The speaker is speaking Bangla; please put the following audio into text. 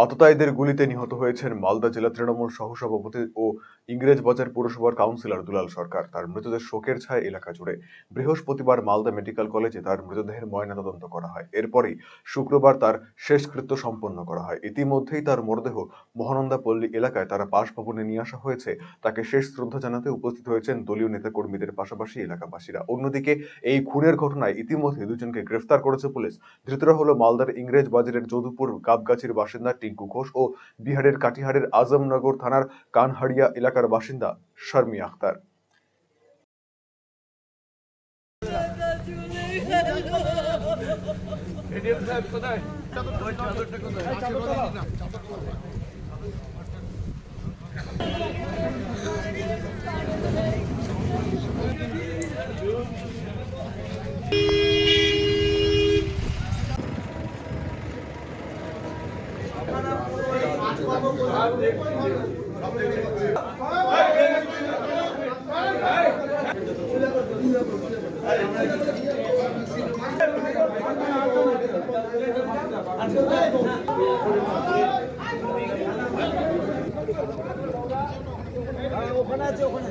আততায়ীদের গুলিতে নিহত হয়েছেন মালদা জেলা তৃণমূল সহসভাপতি ও ইংরেজবাজার পৌরসভার কাউন্সিলর দুলাল সরকার। তার মৃতদেহ শোকের ছায়া এলাকা জুড়ে। বৃহস্পতিবার মালদা মেডিকেল কলেজে তার মৃতদেহের ময়নাতদন্ত করা হয়। এরপরই শুক্রবার তার শেষকৃত্য সম্পন্ন করা হয়। ইতিমধ্যেই তার মরদেহ মহানন্দা পল্লী এলাকায় তারা বাসভবনে নিয়ে আসা হয়েছে। তাকে শেষ শ্রদ্ধা জানাতে উপস্থিত হয়েছেন দলীয় নেতাকর্মীদের পাশাপাশি এলাকাবাসীরা। অন্যদিকে এই খুনের ঘটনায় ইতিমধ্যে দুজনকে গ্রেফতার করেছে পুলিশ। ধৃতরা হলো মালদার ইংরেজ বাজারের যদুপুর গাবগাছির বাসিন্দা টিঙ্কু ঘোষ ও বিহারের কাটিহারের আজমনগর থানার কানহাড়িয়া এলাকার বাসিন্দা শারমিয়া আক্তার। ওখানে আছে ওখানে